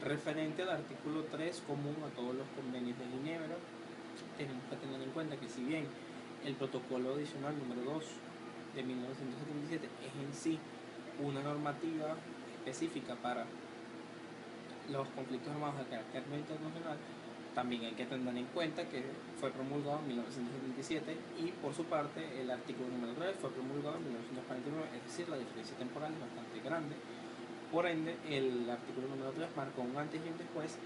Referente al artículo 3 común a todos los convenios de Ginebra, tenemos que tener en cuenta que si bien el protocolo adicional número 2 de 1977 es en sí una normativa específica para los conflictos armados de carácter no internacional, también hay que tener en cuenta que fue promulgado en 1977 y por su parte el artículo número 3 fue promulgado en 1949, es decir, la diferencia temporal es bastante grande. Por ende, el artículo número 3 marcó un antes y un después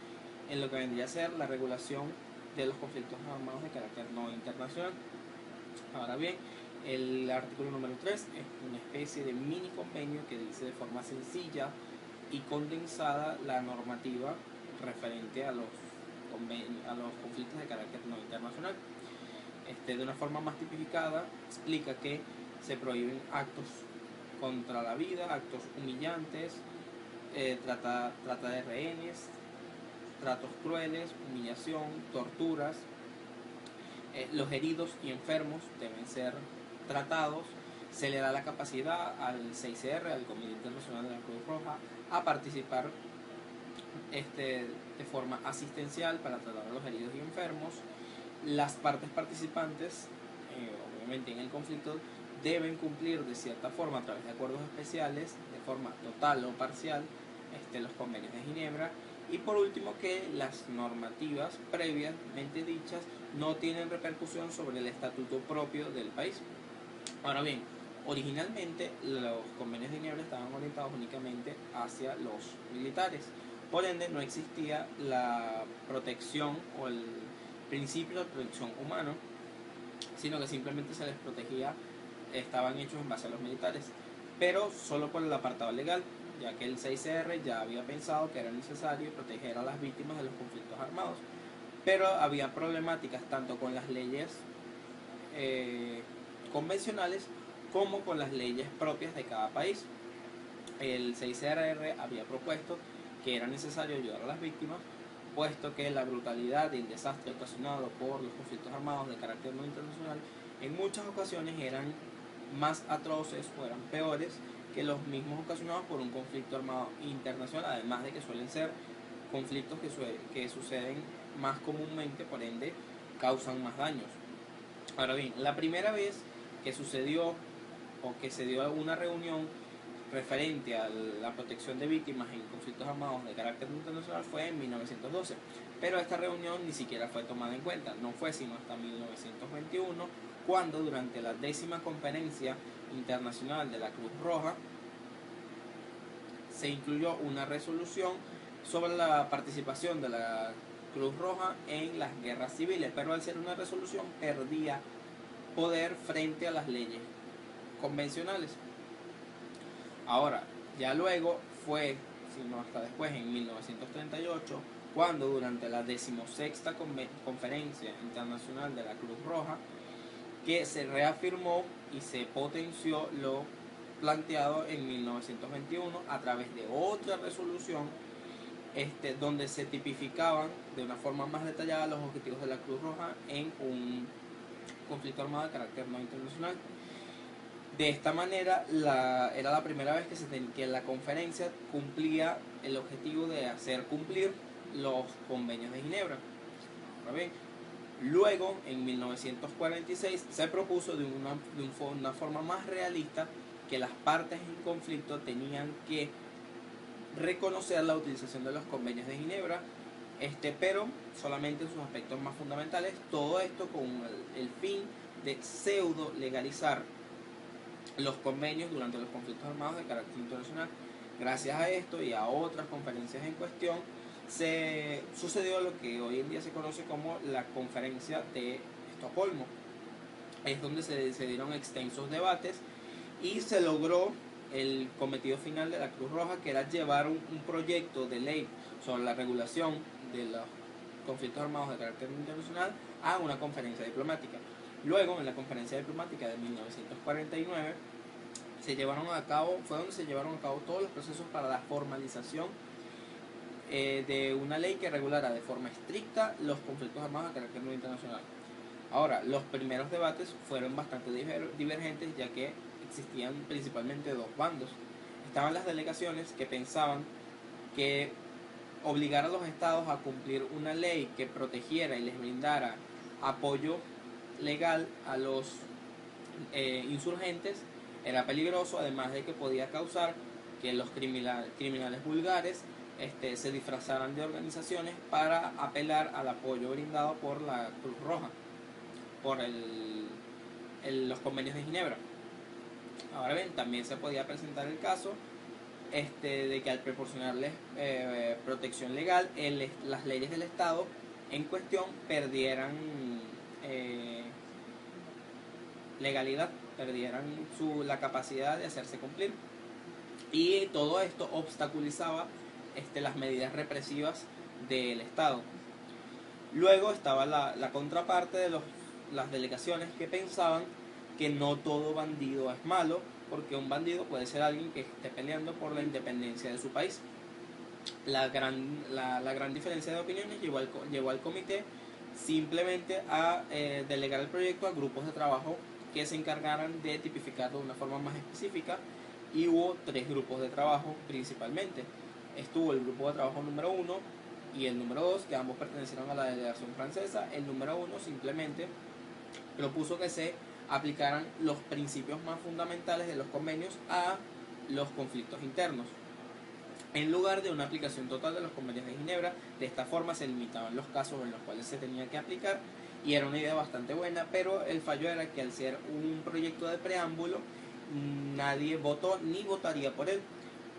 en lo que vendría a ser la regulación de los conflictos armados de carácter no internacional. Ahora bien, el artículo número 3 es una especie de mini convenio que dice de forma sencilla y condensada la normativa referente a los conflictos de carácter no internacional. De una forma más tipificada, explica que se prohíben actos contra la vida, actos humillantes, trata de rehenes, tratos crueles, humillación, torturas. Los heridos y enfermos deben ser tratados. Se le da la capacidad al 6CR, al Comité Internacional de la Cruz Roja, a participar de forma asistencial para tratar a los heridos y enfermos. Las partes participantes, obviamente en el conflicto, deben cumplir de cierta forma a través de acuerdos especiales, de forma total o parcial, los convenios de Ginebra. Y por último, que las normativas previamente dichas no tienen repercusión sobre el estatuto propio del país. Ahora bien, originalmente los convenios de Ginebra estaban orientados únicamente hacia los militares. Por ende, no existía la protección o el principio de protección humano, sino que simplemente se les protegía, estaban hechos en base a los militares, pero solo por el apartado legal, ya que el 6CR ya había pensado que era necesario proteger a las víctimas de los conflictos armados, pero había problemáticas tanto con las leyes convencionales como con las leyes propias de cada país. El 6CR había propuesto que era necesario ayudar a las víctimas, puesto que la brutalidad y el desastre ocasionado por los conflictos armados de carácter no internacional en muchas ocasiones eran más atroces o eran peores que los mismos ocasionados por un conflicto armado internacional, además de que suelen ser conflictos que suceden más comúnmente, por ende causan más daños. Ahora bien, la primera vez que sucedió o que se dio una reunión referente a la protección de víctimas en conflictos armados de carácter internacional fue en 1912, pero esta reunión ni siquiera fue tomada en cuenta, no fue sino hasta 1921, cuando durante la 10ª conferencia internacional de la Cruz Roja se incluyó una resolución sobre la participación de la Cruz Roja en las guerras civiles, pero al ser una resolución perdía poder frente a las leyes convencionales. Ahora, ya luego fue, sino hasta después, en 1938, cuando durante la 16ª Conferencia Internacional de la Cruz Roja, que se reafirmó y se potenció lo planteado en 1921 a través de otra resolución, donde se tipificaban de una forma más detallada los objetivos de la Cruz Roja en un conflicto armado de carácter no internacional. De esta manera, era la primera vez que la conferencia cumplía el objetivo de hacer cumplir los convenios de Ginebra. Ahora bien, luego, en 1946, se propuso de una forma más realista que las partes en conflicto tenían que reconocer la utilización de los convenios de Ginebra, pero solamente en sus aspectos más fundamentales, todo esto con el fin de pseudo legalizar los convenios durante los conflictos armados de carácter internacional. Gracias a esto y a otras conferencias en cuestión, se sucedió lo que hoy en día se conoce como la Conferencia de Estocolmo. Es donde se dieron extensos debates y se logró el cometido final de la Cruz Roja, que era llevar un proyecto de ley sobre la regulación de los conflictos armados de carácter internacional a una conferencia diplomática. Luego, en la conferencia diplomática de 1949, fue donde se llevaron a cabo todos los procesos para la formalización de una ley que regulara de forma estricta los conflictos armados de carácter no internacional. Ahora, los primeros debates fueron bastante divergentes, ya que existían principalmente dos bandos. Estaban las delegaciones que pensaban que obligar a los estados a cumplir una ley que protegiera y les brindara apoyo legal a los insurgentes era peligroso, además de que podía causar que los criminales vulgares se disfrazaran de organizaciones para apelar al apoyo brindado por la Cruz Roja, por los convenios de Ginebra. Ahora bien, también se podía presentar el caso de que al proporcionarles protección legal, las leyes del Estado en cuestión perdieran legalidad, perdieran la capacidad de hacerse cumplir. Y todo esto obstaculizaba las medidas represivas del Estado. Luego estaba la contraparte de las delegaciones que pensaban que no todo bandido es malo, porque un bandido puede ser alguien que esté peleando por la independencia de su país. La gran diferencia de opiniones llevó al comité simplemente a delegar el proyecto a grupos de trabajo que se encargaran de tipificarlo de una forma más específica, y hubo 3 grupos de trabajo principalmente. Estuvo el grupo de trabajo número 1 y el número 2, que ambos pertenecieron a la delegación francesa. El número 1 simplemente propuso que se aplicaran los principios más fundamentales de los convenios a los conflictos internos, en lugar de una aplicación total de los convenios de Ginebra. De esta forma se limitaban los casos en los cuales se tenía que aplicar, y era una idea bastante buena, pero el fallo era que al ser un proyecto de preámbulo, nadie votó ni votaría por él.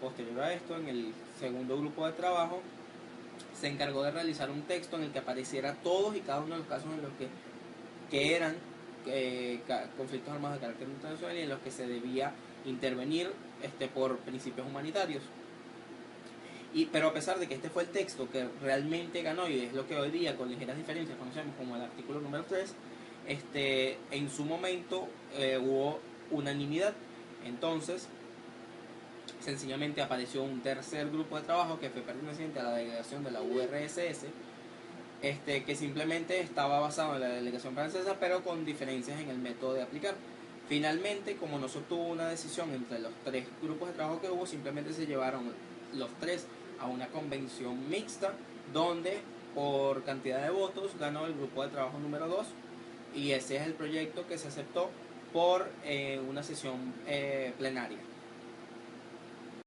Posterior a esto, en el segundo grupo de trabajo se encargó de realizar un texto en el que apareciera todos y cada uno de los casos en los que eran conflictos armados de carácter internacional y en los que se debía intervenir por principios humanitarios. Pero a pesar de que este fue el texto que realmente ganó, y es lo que hoy día con ligeras diferencias conocemos como el artículo número 3, en su momento hubo unanimidad. Entonces sencillamente apareció un tercer grupo de trabajo que fue perteneciente a la delegación de la URSS, que simplemente estaba basado en la delegación francesa, pero con diferencias en el método de aplicar. Finalmente, como no se obtuvo una decisión entre los 3 grupos de trabajo que hubo, simplemente se llevaron los 3 a una convención mixta, donde por cantidad de votos ganó el grupo de trabajo número 2, y ese es el proyecto que se aceptó por una sesión plenaria.